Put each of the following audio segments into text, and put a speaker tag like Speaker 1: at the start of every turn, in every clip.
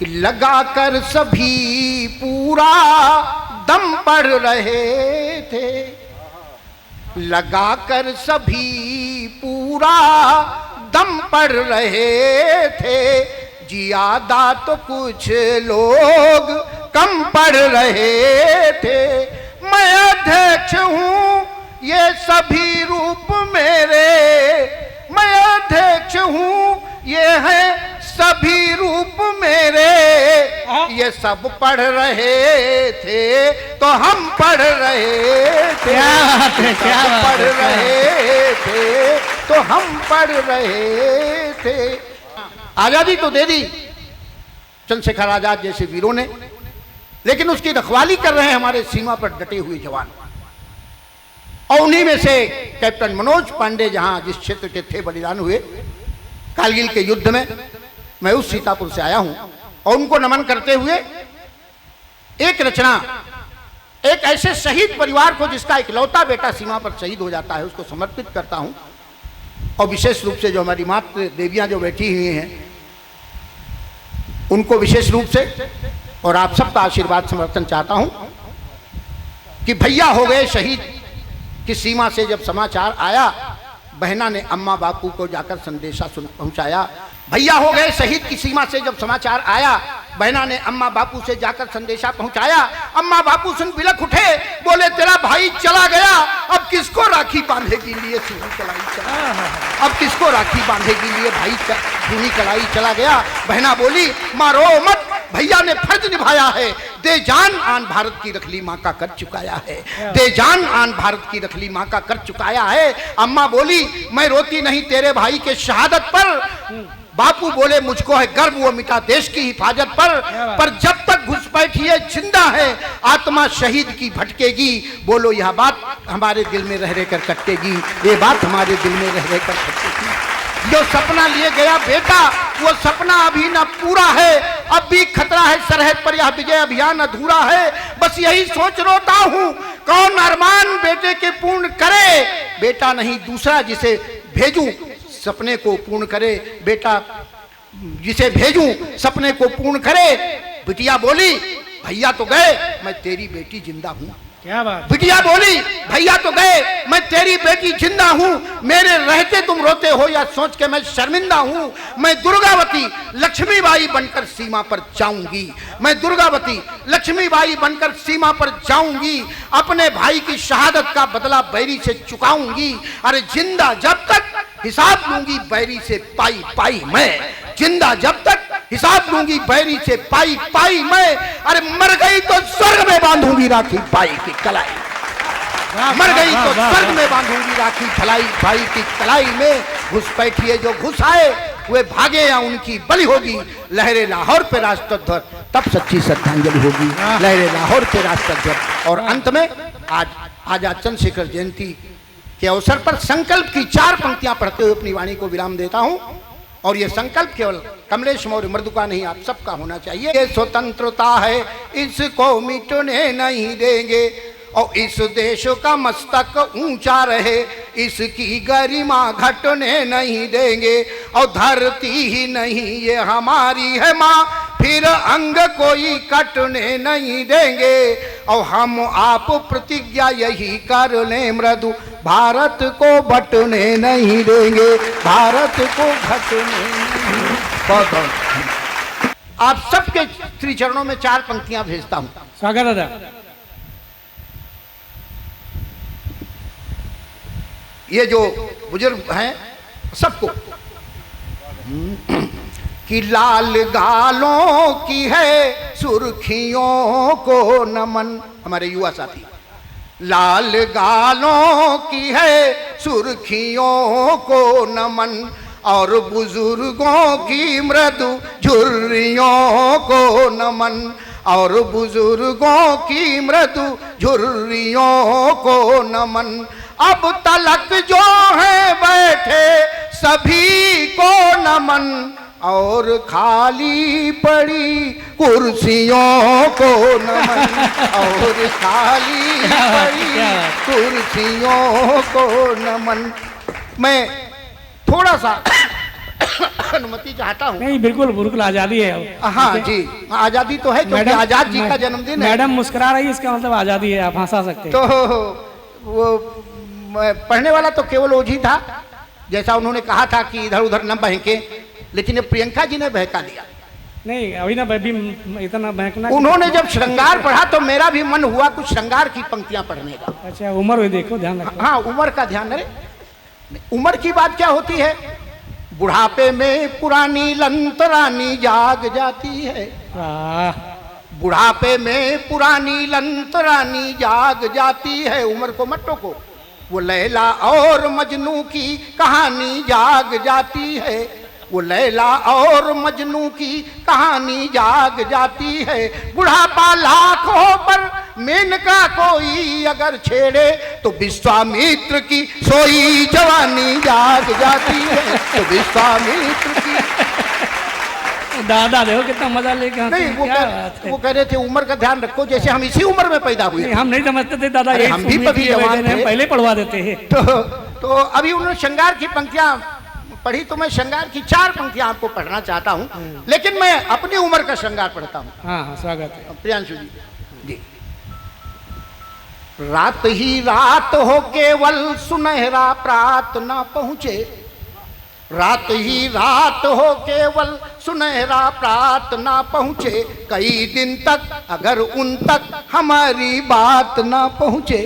Speaker 1: कि लगाकर सभी पूरा दम पढ़ रहे थे, लगाकर सभी पूरा दम पढ़ रहे थे, जियादा तो कुछ लोग कम पढ़ रहे थे। मैं अध्यक्ष हूँ ये सभी रूप मेरे, मैं अध्यक्ष हूँ ये है सभी रूप मेरे, ये सब पढ़ रहे थे तो हम पढ़ रहे थे, क्या पढ़ रहे थे तो हम पढ़ रहे थे। आजादी तो दे दी चंद्रशेखर आजाद जैसे वीरों ने, लेकिन उसकी रखवाली कर रहे हैं हमारे सीमा पर डटे हुए जवान। और उन्हीं में से कैप्टन मनोज पांडे जहां जिस क्षेत्र के थे बलिदान हुए कारगिल के युद्ध में, मैं उस सीतापुर से आया हूं और उनको नमन करते हुए एक रचना एक ऐसे शहीद परिवार को जिसका इकलौता बेटा सीमा पर शहीद हो जाता है उसको समर्पित करता हूं। और विशेष रूप से जो हमारी मातृ देवियां जो बैठी हुई हैं उनको विशेष रूप से और आप सबका आशीर्वाद समर्थन चाहता हूं कि भैया हो गए शहीद की सीमा से जब समाचार आया, बहना ने अम्मा बापू को जाकर संदेशा पहुंचाया। भैया हो गए शहीद की सीमा से जब समाचार आया, बहना ने अम्मा बापू से जाकर संदेशा पहुंचाया। अम्मा बापू सुन बिलख उठे, बोले तेरा भाई चला गया, अब किसको राखी बांधेगी लिए सूनी कलाई चला, अब किसको राखी बांधेगी लिए भाई सूनी कलाई चला गया। बहना बोली मारो मत, भैया ने फर्ज निभाया है, दे जान आन भारत की रखली माँ का कर चुकाया है, दे जान आन भारत की रखली माँ का कर चुकाया है। अम्मा बोली मैं रोती नहीं तेरे भाई के शहादत पर, बापू बोले मुझको है गर्व वो मिटा देश की हिफाजत पर जब तक घुसपैठिए जिंदा है आत्मा शहीद की भटकेगी। बोलो यह बात हमारे दिल में रह रहकर कटेगी, ये बात हमारे दिल में रह रहकर कटेगी। जो सपना लिए गया बेटा वो सपना अभी न पूरा है, अब भी खतरा है सरहद पर यह विजय अभियान अधूरा है। बस यही सोच रोता हूँ कौन अरमान बेटे के पूर्ण करे, बेटा नहीं दूसरा जिसे भेजूं सपने को पूर्ण करे, बेटा जिसे भेजूं सपने को पूर्ण करे। बिटिया बोली भैया तो गए मैं तेरी बेटी जिंदा हूं,
Speaker 2: क्या बात।
Speaker 1: बिटिया बोली भैया तो गए मैं तेरी बेटी जिंदा हूं, मेरे रहते तुम रोते हो या सोच के मैं शर्मिंदा हूं। मैं दुर्गावती लक्ष्मीबाई बनकर सीमा पर जाऊंगी, मैं दुर्गावती लक्ष्मीबाई बनकर सीमा पर जाऊंगी, अपने भाई की शहादत का बदला बैरी से चुकाऊंगी। अरे जिंदा जब तक हिसाब लूंगी बैरी से पाई पाई मैं, जिंदा जब तक हिसाब लूंगी बैरी से पाई पाई मैं। अरे मर गई तो स्वर्ग में बांधूंगी राखी भाई की कलाई, मर गई तो स्वर्ग में बांधूंगी राखी भलाई भाई की कलाई में। घुसपैठिए जो घुस आए वे भागे या उनकी बलि होगी, लहरे लाहौर पे राष्ट्रध्वज तब सच्ची श्रद्धांजलि होगी, लहरे लाहौर पे राष्ट्रध्वज। और अंत में आज आजाद चंद्रशेखर जयंती के अवसर पर संकल्प की 4 पंक्तियां पढ़ते हुए अपनी वाणी को विराम देता हूं। और ये संकल्प केवल कमलेश मौर्य मृदु का नहीं आप सबका होना चाहिए। ये स्वतंत्रता है इसको मिटने नहीं देंगे, और इस देश का मस्तक ऊंचा रहे इसकी गरिमा घटने नहीं देंगे। और धरती ही नहीं ये हमारी है माँ, फिर अंग कोई कटने नहीं देंगे। और हम आप प्रतिज्ञा यही कर लें मृदु, भारत को बटने नहीं देंगे, भारत को घटने नहीं। बहुत आप सबके श्री चरणों में 4 पंक्तियां भेजता हूं।
Speaker 2: स्वागत है।
Speaker 1: ये जो बुजुर्ग हैं सबको कि लाल गालों की है सुर्खियों को नमन, हमारे युवा साथी, लाल गालों की है सुर्खियों को नमन, और बुजुर्गों की मृदु झुर्रियों को नमन, और बुजुर्गों की मृदु झुर्रियों को नमन। अब तलक जो है बैठे सभी को नमन, और खाली पड़ी कुर्सियों को नमन, और खाली पड़ी कुर्सियों को नमन। मैं थोड़ा सा अनुमति चाहता हूँ।
Speaker 2: नहीं बिल्कुल आजादी है।
Speaker 1: हाँ जी, आजादी तो है क्योंकि आजाद जी का जन्मदिन है।
Speaker 2: मैडम मुस्कुरा रही है, इसका मतलब आजादी है, आप हंसा सकते हैं।
Speaker 1: तो वो पढ़ने वाला तो केवल ओझी था, जैसा उन्होंने कहा था कि इधर उधर न बहके, लेकिन प्रियंका जी ने बहका दिया।
Speaker 2: नहीं अभी ना भी इतना बहकना।
Speaker 1: उन्होंने जब श्रृंगार पढ़ा तो मेरा भी मन हुआ कुछ श्रृंगार की पंक्तियां पढ़ने का।
Speaker 2: अच्छा उम्र भी देखो, ध्यान रखो।
Speaker 1: हाँ उम्र का ध्यान रहे। उम्र की बात क्या होती है, बुढ़ापे में पुरानी लंतरानी जाग जाती है। बुढ़ापे में पुरानी लंतरानी जाग जाती है। उम्र को मत टोको, वो लैला और मजनू की कहानी जाग जाती है। वो लैला और मजनू की कहानी जाग जाती है। बुढ़ापा लाखों पर मेनका कोई अगर छेड़े तो विश्वामित्र की सोई जवानी जाग जाती है। तो विश्वामित्र की
Speaker 2: दादा देखो कितना मजा लेके।
Speaker 1: नहीं वो कह रहे थे उम्र का ध्यान रखो, जैसे हम इसी उम्र में पैदा हुए।
Speaker 2: हम नहीं समझते थे दादा,
Speaker 1: हम भी पति जवान थे,
Speaker 2: पहले पढ़वा देते हैं।
Speaker 1: तो अभी उन्होंने श्रृंगार की पंक्तियां पढ़ी, तो मैं श्रृंगार की 4 पंक्तियां आपको पढ़ना चाहता हूं, लेकिन मैं अपनी उम्र का श्रृंगार पढ़ता हूं।
Speaker 2: हाँ स्वागत है
Speaker 1: प्रियांशु जी। रात ही रात हो केवल सुनहरा प्रात ना पहुंचे। रात ही रात हो केवल सुनहरा प्रात ना पहुंचे। कई दिन तक अगर उन तक हमारी बात ना पहुंचे।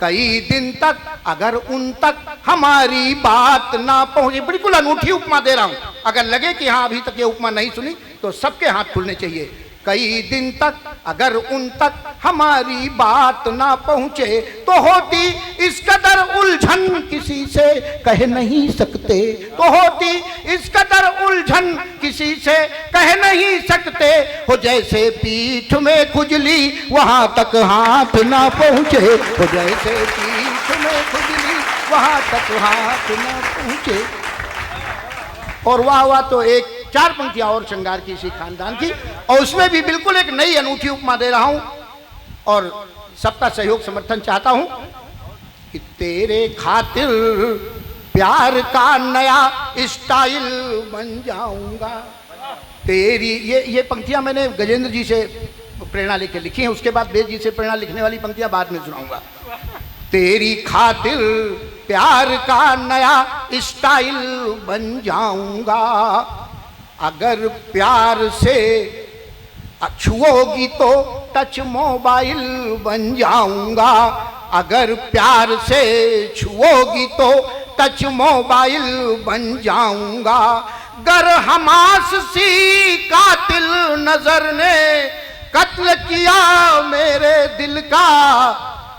Speaker 1: कई दिन तक अगर उन तक हमारी बात ना पहुंचे। बिल्कुल अनूठी उपमा दे रहा हूं, अगर लगे कि हाँ अभी तक ये उपमा नहीं सुनी तो सबके हाथ खुलने चाहिए। कई दिन तक अगर उन तक हमारी बात ना पहुंचे तो होती इस कदर उलझन किसी से कह नहीं सकते। तो होती इस कदर उलझन किसी से कह नहीं सकते। हो जैसे पीठ में खुजली वहां तक हाथ ना पहुंचे। हो जैसे पीठ में खुजली वहां तक हाथ ना पहुंचे। और वाह तो एक 4 पंक्तियां और श्रृंगार की इसी खानदान की, और उसमें भी बिल्कुल एक नई अनूठी उपमा दे रहा हूं और सबका सहयोग समर्थन चाहता हूं कि तेरे खातिर प्यार का नया स्टाइल बन जाऊंगा। तेरी ये पंक्तियां मैंने गजेंद्र जी से प्रेरणा लेकर लिखी हैं, उसके बाद वेद जी से प्रेरणा लिखने वाली पंक्तियां बाद में सुनाऊंगा। तेरी खातिर प्यार का नया स्टाइल बन जाऊंगा। अगर प्यार से छुओगी तो टच मोबाइल बन जाऊंगा। अगर प्यार से छुओगी तो टच मोबाइल बन जाऊंगा। गर हमास सी कातिल नजर ने कत्ल किया मेरे दिल का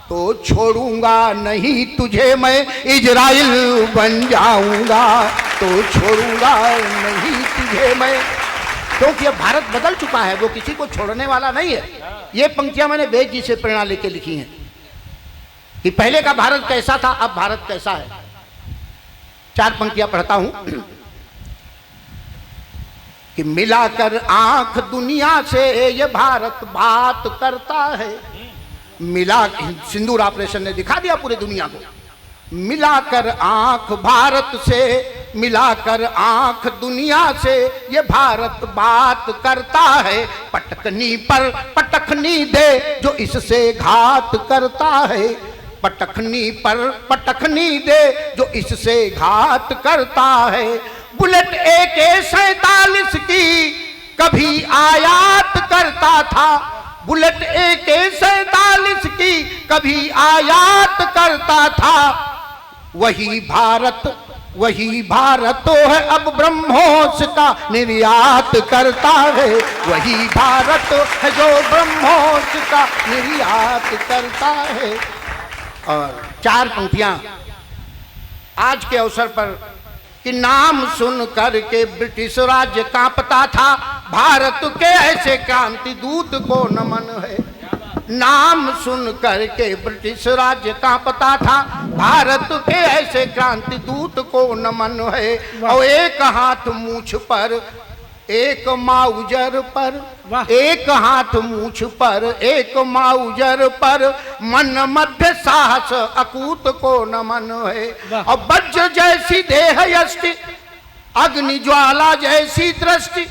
Speaker 1: तो छोड़ूंगा नहीं तुझे मैं इजराइल बन जाऊंगा। तो छोड़ूंगा नहीं तुझे मैं, क्योंकि अब भारत बदल चुका है, वो किसी को छोड़ने वाला नहीं है। ये पंक्तियां मैंने वेद जी से प्रेरणा लेके लिखी हैं कि पहले का भारत कैसा था, अब भारत कैसा है। 4 पंक्तियां पढ़ता हूं कि मिलाकर आंख दुनिया से ये भारत बात करता है। मिला सिंदूर ऑपरेशन ने दिखा दिया पूरी दुनिया को। मिलाकर आंख भारत से, मिलाकर आंख दुनिया से ये भारत बात करता है। पटकनी पर पटकनी दे जो इससे घात करता है। पटकनी पर पटकनी दे जो इससे घात करता है। बुलेट AK-47 की कभी आयात करता था। बुलेट AK-47 की कभी आयात करता था। वही भारत तो है अब ब्रह्मोस का निर्यात करता है। वही भारत है जो ब्रह्मोस का निर्यात करता है। और 4 पंक्तियां आज के अवसर पर कि नाम सुन करके ब्रिटिश राज्य कांपता था। भारत के ऐसे क्रांति दूत को नमन है। नाम सुन करके ब्रिटिश राज्य कांपता था। भारत के ऐसे क्रांति दूत को नमन है। और एक हाथ मूछ पर एक माउजर पर, एक हाथ मूछ पर एक माउजर पर, मन मध्य साहस अकूत को नमन है। और वज्र जैसी देह यष्टि, अग्नि ज्वाला जैसी दृष्टि,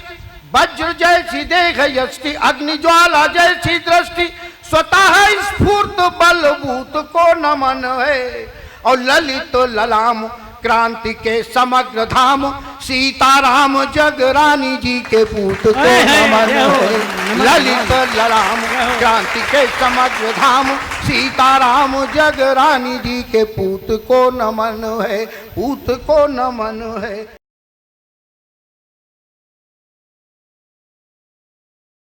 Speaker 1: वज्र जैसी देख यष्टि, अग्नि ज्वाला जैसी दृष्टि, स्वतः स्फूर्त बलभूत को नमन है। और ललित ललाम क्रांति के समग्र धाम, सीताराम जग रानी जी के पूत को नमन है। ललित ललाम क्रांति के समग्र धाम, सीताराम जग रानी जी के पूत को नमन है, पूत को नमन है।